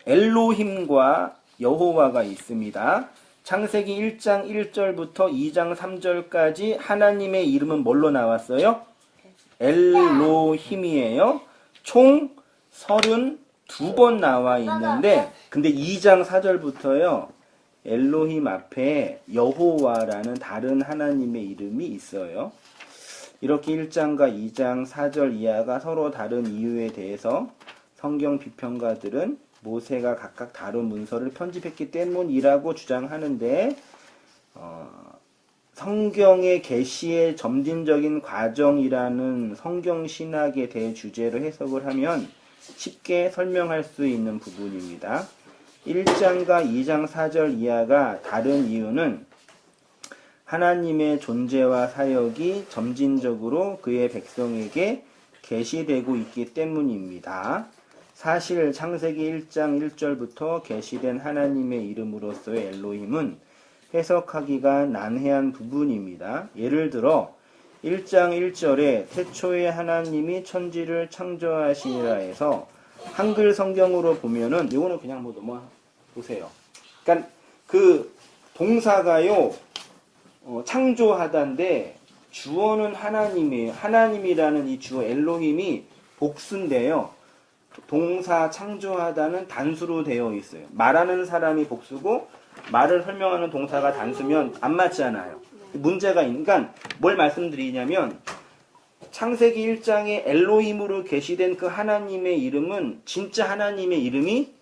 [SPEAKER 1] 엘로힘과 여호와가 있습니다. 창세기 1장 1절부터 2장 3절까지 하나님의 이름은 뭘로 나왔어요? 엘로힘이에요. 총 32번 나와 있는데, 근데 2장 4절부터요, 엘로힘 앞에 여호와라는 다른 하나님의 이름이 있어요. 이렇게 1장과 2장 4절 이하가 서로 다른 이유에 대해서 성경 비평가들은 모세가 각각 다른 문서를 편집했기 때문이라고 주장하는데, 성경의 계시의 점진적인 과정이라는 성경 신학에 대해 주제로 해석을 하면 쉽게 설명할 수 있는 부분입니다. 1장과 2장 4절 이하가 다른 이유는 하나님의 존재와 사역이 점진적으로 그의 백성에게 계시되고 있기 때문입니다. 사실 창세기 1장 1절부터 계시된 하나님의 이름으로서의 엘로힘은 해석하기가 난해한 부분입니다. 예를 들어 1장 1절에 태초에 하나님이 천지를 창조하시니라 해서 한글 성경으로 보면은 이거는 그냥 뭐 넘어 보세요. 그러니까 그 동사가요, 창조하다인데 주어는 하나님이에요. 하나님이라는 이 주어 엘로힘이 복수인데요. 동사 창조하다는 단수로 되어 있어요. 말하는 사람이 복수고 말을 설명하는 동사가 단수면 안 맞잖아요. 문제가 있으니까 뭘 말씀드리냐면 창세기 1장에 엘로힘으로 계시된 그 하나님의 이름은 진짜 하나님의 이름이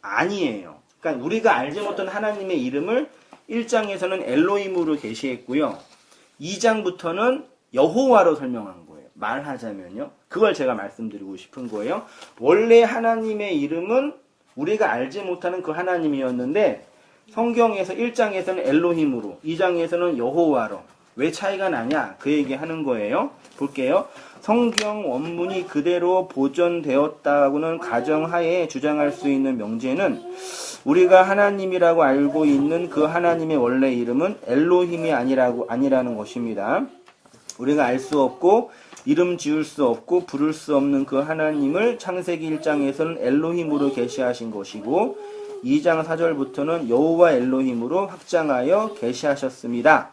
[SPEAKER 1] 아니에요. 그러니까 우리가 알지 못한 하나님의 이름을 1장에서는 엘로힘으로 계시했고요. 2장부터는 여호와로 설명한 거예요. 말하자면요. 그걸 제가 말씀드리고 싶은 거예요. 원래 하나님의 이름은 우리가 알지 못하는 그 하나님이었는데 성경에서 1장에서는 엘로힘으로, 2장에서는 여호와로. 왜 차이가 나냐? 그 얘기하는 거예요. 볼게요. 성경 원문이 그대로 보존되었다고는 가정하에 주장할 수 있는 명제는 우리가 하나님이라고 알고 있는 그 하나님의 원래 이름은 엘로힘이 아니라는 것입니다. 우리가 알 수 없고 이름 지을 수 없고 부를 수 없는 그 하나님을 창세기 1장에서는 엘로힘으로 계시하신 것이고 2장 4절부터는 여호와 엘로힘으로 확장하여 계시하셨습니다.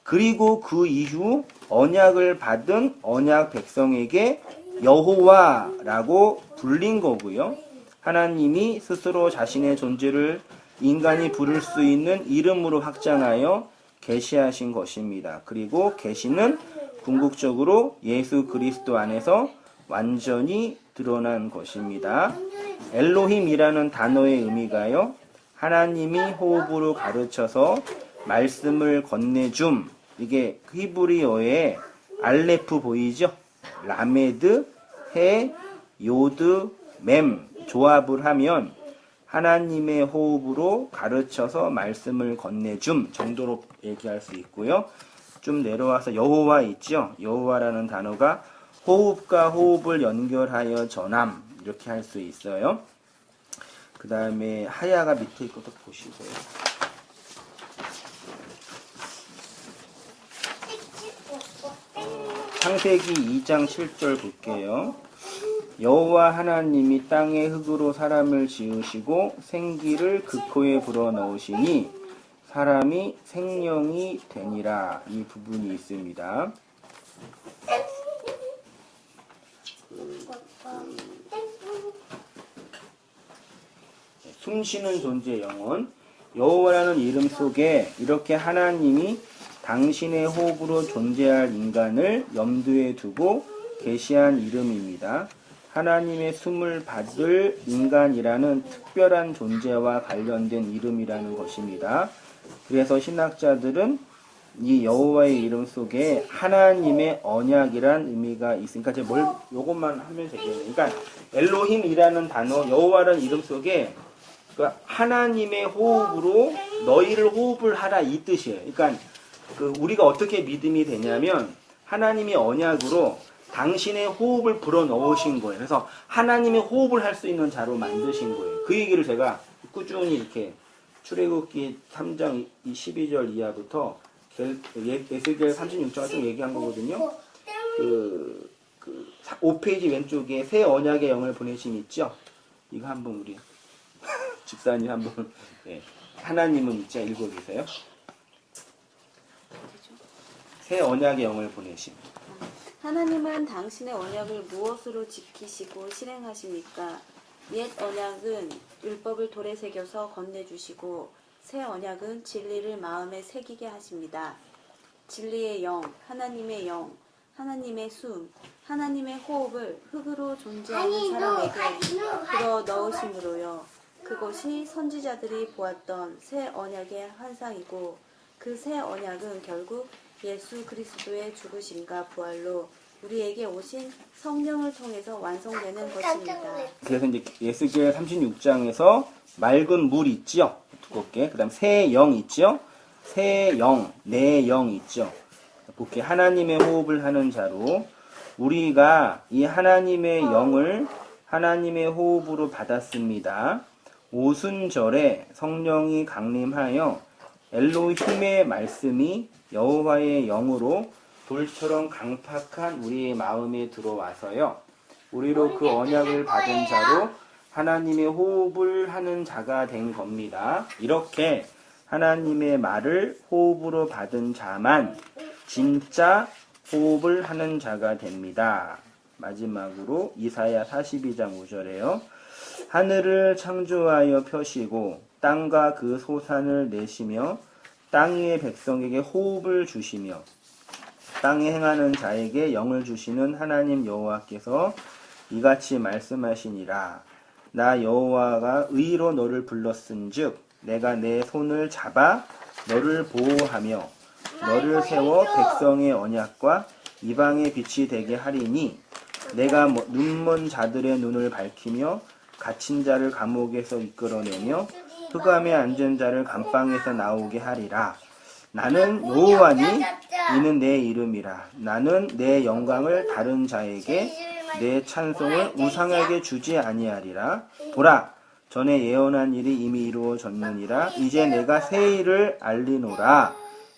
[SPEAKER 1] 그리고 그 이후 언약을 받은 언약 백성에게 여호와라고 불린 거고요. 하나님이 스스로 자신의 존재를 인간이 부를 수 있는 이름으로 확장하여 계시하신 것입니다. 그리고 계시는 궁극적으로 예수 그리스도 안에서 완전히 드러난 것입니다. 엘로힘이라는 단어의 의미가요, 하나님이 호흡으로 가르쳐서 말씀을 건네줌. 이게 히브리어의 알레프 보이죠? 라메드, 해, 요드, mem 조합을 하면 하나님의 호흡으로 가르쳐서 말씀을 건네줌 정도로 얘기할 수 있고요. 좀 내려와서 여호와 있죠? 여호와라는 단어가 호흡과 호흡을 연결하여 전함, 이렇게 할 수 있어요. 그 다음에 하야가 밑에 것도 보시고요. 창세기 2장 7절 볼게요. 여호와 하나님이 땅의 흙으로 사람을 지으시고 생기를 그 코에 불어넣으시니 사람이 생명이 되니라. 이 부분이 있습니다. 숨쉬는 존재 영혼, 여호와라는 이름 속에 이렇게 하나님이 당신의 호흡으로 존재할 인간을 염두에 두고 계시한 이름입니다. 하나님의 숨을 받을 인간이라는 특별한 존재와 관련된 이름이라는 것입니다. 그래서 신학자들은 이 여호와의 이름 속에 하나님의 언약이란 의미가 있으니까 제가 요것만 하면 되겠네요. 그러니까 엘로힘이라는 단어, 여호와라는 이름 속에 그러니까 하나님의 호흡으로 너희를 호흡을 하라 이 뜻이에요. 그러니까 우리가 어떻게 믿음이 되냐면 하나님의 언약으로 당신의 호흡을 불어넣으신 거예요. 그래서 하나님의 호흡을 할 수 있는 자로 만드신 거예요. 그 얘기를 제가 꾸준히 이렇게 출애굽기 3장 12절 이하부터 에스겔 36장을 좀 얘기한 거거든요. 5페이지 왼쪽에 새 언약의 영을 보내심 있죠? 이거 한번 우리 집사님 한번 하나님은 있죠? 읽어주세요. 새 언약의 영을 보내심.
[SPEAKER 2] 하나님은 당신의 언약을 무엇으로 지키시고 실행하십니까? 옛 언약은 율법을 돌에 새겨서 건네주시고 새 언약은 진리를 마음에 새기게 하십니다. 진리의 영, 하나님의 영, 하나님의 숨, 하나님의 호흡을 흙으로 존재하는 사람에게 불어 넣으심으로요. 그것이 선지자들이 보았던 새 언약의 환상이고 그 새 언약은 결국 예수 그리스도의 죽으심과 부활로 우리에게 오신 성령을 통해서 완성되는 것입니다.
[SPEAKER 1] 그래서 이제 에스겔 36장에서 맑은 물 있죠? 두껍게. 그 다음 새 영 있죠? 새 영, 내 영 있죠? 그렇게 하나님의 호흡을 하는 자로 우리가 이 하나님의 영을 하나님의 호흡으로 받았습니다. 오순절에 성령이 강림하여 엘로힘의 말씀이 여호와의 영으로 돌처럼 강팍한 우리의 마음에 들어와서요. 우리로 그 언약을 받은 자로 하나님의 호흡을 하는 자가 된 겁니다. 이렇게 하나님의 말을 호흡으로 받은 자만 진짜 호흡을 하는 자가 됩니다. 마지막으로 이사야 42장 5절에요. 하늘을 창조하여 펴시고 땅과 그 소산을 내시며 땅 위의 백성에게 호흡을 주시며 땅에 행하는 자에게 영을 주시는 하나님 여호와께서 이같이 말씀하시니라. 나 여호와가 의로 너를 불렀은즉 내가 내 손을 잡아 너를 보호하며 너를 세워 백성의 언약과 이방의 빛이 되게 하리니 내가 눈먼 자들의 눈을 밝히며 갇힌 자를 감옥에서 이끌어내며 흑암에 앉은 자를 감방에서 나오게 하리라. 나는 여호와니 이는 내 이름이라. 나는 내 영광을 다른 자에게 내 찬송을 우상에게 주지 아니하리라. 보라, 전에 예언한 일이 이미 이루어졌느니라. 이제 내가 새 일을 알리노라.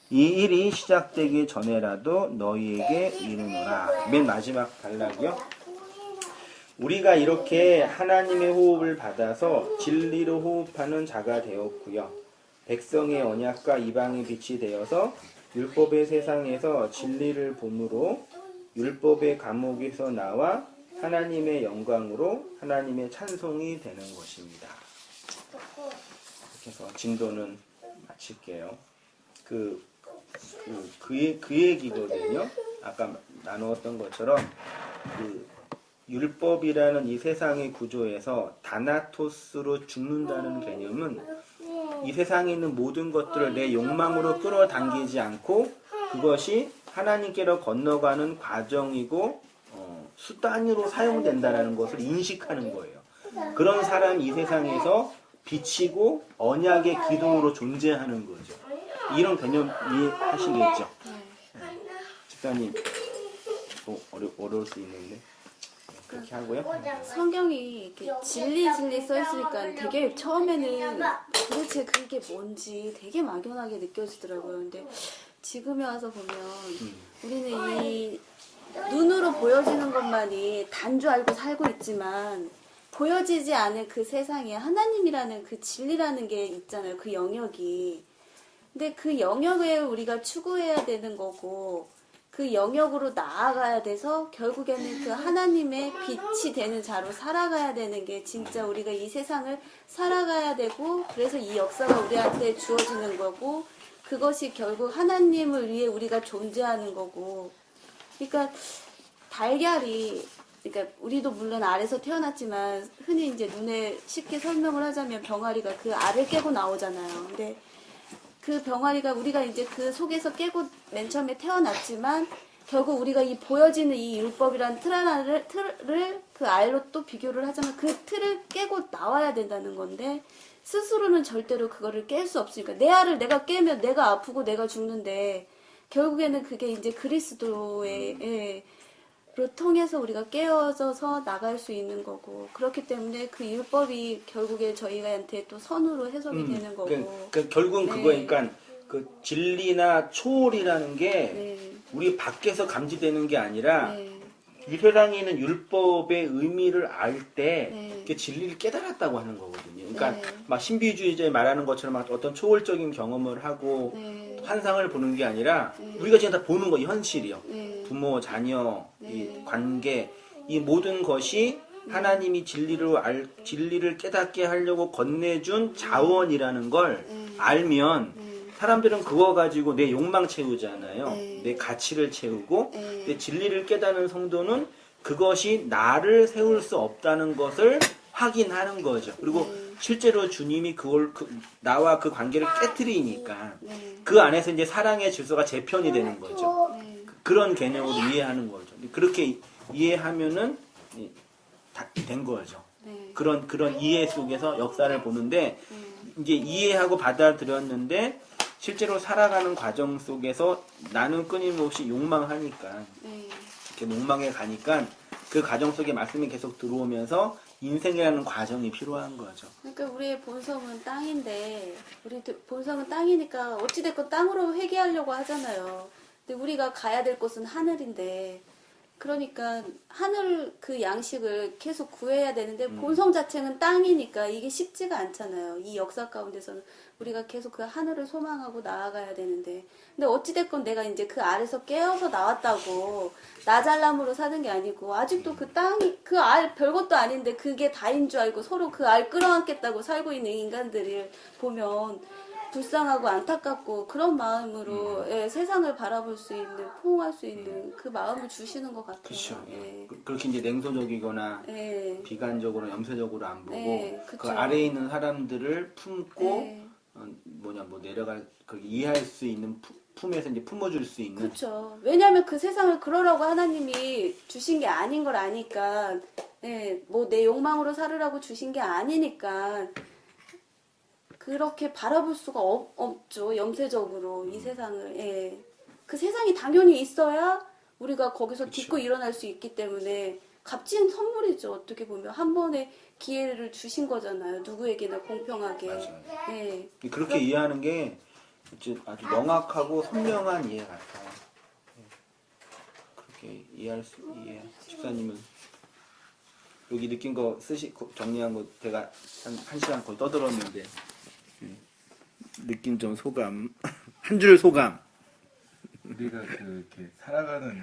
[SPEAKER 1] 이 일이 시작되기 전에라도 너희에게 이르노라. 맨 마지막 단락이요. 우리가 이렇게 하나님의 호흡을 받아서 진리로 호흡하는 자가 되었고요. 백성의 언약과 이방의 빛이 되어서 율법의 세상에서 진리를 본으로 율법의 감옥에서 나와 하나님의 영광으로 하나님의 찬송이 되는 것입니다. 이렇게 해서 진도는 마칠게요. 그 얘기거든요. 아까 나누었던 것처럼 율법이라는 이 세상의 구조에서 다나토스로 죽는다는 개념은 이 세상에 있는 모든 것들을 내 욕망으로 끌어당기지 않고 그것이 하나님께로 건너가는 과정이고 수단으로 사용된다는 것을 인식하는 거예요. 그런 사람이 이 세상에서 비치고 언약의 기둥으로 존재하는 거죠. 이런 개념 이해하시겠죠? 집사님 어려울 수 있는데 그렇게 하고요.
[SPEAKER 2] 성경이 이렇게 진리 써 있으니까 되게 처음에는 도대체 그게 뭔지 되게 막연하게 느껴지더라고요. 근데 지금에 와서 보면 우리는 이 눈으로 보여지는 것만이 단 줄 알고 살고 있지만 보여지지 않은 그 세상에 하나님이라는 그 진리라는 게 있잖아요. 그 영역이. 근데 그 영역을 우리가 추구해야 되는 거고 그 영역으로 나아가야 돼서 결국에는 그 하나님의 빛이 되는 자로 살아가야 되는 게 진짜 우리가 이 세상을 살아가야 되고 그래서 이 역사가 우리한테 주어지는 거고 그것이 결국 하나님을 위해 우리가 존재하는 거고 그러니까 달걀이 그러니까 우리도 물론 알에서 태어났지만 흔히 이제 눈에 쉽게 설명을 하자면 병아리가 그 알을 깨고 나오잖아요. 근데 그 병아리가 우리가 이제 그 속에서 깨고 맨 처음에 태어났지만 결국 우리가 이 보여지는 이 율법이라는 틀을 그 알로 또 비교를 하자면 그 틀을 깨고 나와야 된다는 건데 스스로는 절대로 그거를 깰 수 없으니까 내 알을 내가 깨면 내가 아프고 내가 죽는데 결국에는 그게 이제 그리스도의 로 통해서 우리가 깨어져서 나갈 수 있는 거고 그렇기 때문에 그 율법이 결국에 저희한테 또 선으로 해석이 되는 거고
[SPEAKER 1] 그러니까 결국은
[SPEAKER 2] 네.
[SPEAKER 1] 그거니까 그 진리나 초월이라는 게
[SPEAKER 2] 네.
[SPEAKER 1] 우리 밖에서 감지되는 게 아니라
[SPEAKER 2] 네.
[SPEAKER 1] 이 세상에 있는 율법의 의미를 알 때
[SPEAKER 2] 네.
[SPEAKER 1] 그 진리를 깨달았다고 하는 거거든요. 그러니까
[SPEAKER 2] 네.
[SPEAKER 1] 막 신비주의자에 말하는 것처럼 막 어떤 초월적인 경험을 하고
[SPEAKER 2] 네.
[SPEAKER 1] 환상을 보는 게 아니라 우리가 지금 다 보는 거 현실이요.
[SPEAKER 2] 네.
[SPEAKER 1] 부모, 자녀,
[SPEAKER 2] 네.
[SPEAKER 1] 이 관계 이 모든 것이 하나님이 진리를 깨닫게 하려고 건네준 자원이라는 걸 알면 사람들은 그거 가지고 내 욕망 채우잖아요.
[SPEAKER 2] 네.
[SPEAKER 1] 내 가치를 채우고
[SPEAKER 2] 네.
[SPEAKER 1] 내 진리를 깨닫는 성도는 그것이 나를 세울 수 없다는 것을 확인하는 거죠. 그리고 실제로 주님이 그걸 나와 그 관계를 깨트리니까 그 안에서 이제 사랑의 질서가 재편이 되는 거죠.
[SPEAKER 2] 네.
[SPEAKER 1] 그런 개념으로 이해하는 거죠. 그렇게 이해하면은 다 된 거죠.
[SPEAKER 2] 네.
[SPEAKER 1] 그런 이해 속에서 역사를 보는데 이제 이해하고 받아들였는데 실제로 살아가는 과정 속에서 나는 끊임없이 욕망하니까
[SPEAKER 2] 네.
[SPEAKER 1] 이렇게 욕망에 가니까 그 과정 속에 말씀이 계속 들어오면서 인생이라는 과정이 필요한 거죠.
[SPEAKER 2] 그러니까 우리의 본성은 땅인데 우리 본성은 땅이니까 어찌됐건 땅으로 회귀하려고 하잖아요. 근데 우리가 가야 될 곳은 하늘인데 그러니까 하늘 그 양식을 계속 구해야 되는데 본성 자체는 땅이니까 이게 쉽지가 않잖아요. 이 역사 가운데서는 우리가 계속 그 하늘을 소망하고 나아가야 되는데 근데 어찌됐건 내가 이제 그 아래서 깨어서 나왔다고 나 잘남으로 사는 게 아니고 아직도 그 땅이 그 알 별것도 아닌데 그게 다인 줄 알고 서로 그 알 끌어안겠다고 살고 있는 인간들을 보면 불쌍하고 안타깝고 그런 마음으로 예, 세상을 바라볼 수 있는 포옹할 수 있는 그 마음을 주시는 것 같아요.
[SPEAKER 1] 그렇죠.
[SPEAKER 2] 예.
[SPEAKER 1] 그렇게 이제 냉소적이거나
[SPEAKER 2] 예.
[SPEAKER 1] 비관적으로 염세적으로 안 보고
[SPEAKER 2] 네, 그쵸.
[SPEAKER 1] 그 아래에 있는 사람들을 품고
[SPEAKER 2] 네.
[SPEAKER 1] 뭐 내려갈 그렇게 이해할 수 있는 품에서 이제 품어줄 수 있는
[SPEAKER 2] 그렇죠. 왜냐하면 그 세상을 그러라고 하나님이 주신 게 아닌 걸 아니까, 예, 뭐 내 욕망으로 살으라고 주신 게 아니니까 그렇게 바라볼 수가 없죠. 염세적으로 이 세상을. 예. 그 세상이 당연히 있어야 우리가 거기서
[SPEAKER 1] 그쵸.
[SPEAKER 2] 딛고 일어날 수 있기 때문에 값진 선물이죠. 어떻게 보면 한 번의 기회를 주신 거잖아요. 누구에게나 공평하게.
[SPEAKER 1] 맞아요.
[SPEAKER 2] 예.
[SPEAKER 1] 그렇게 이해하는 게 아주 명확하고 선명한 이해 같아요. 그렇게 이해. 집사님은 여기 느낀 거 정리한 거 제가 한 시간 거의 떠들었는데 느낀 좀 소감 한 줄 소감.
[SPEAKER 4] 우리가 이렇게 살아가는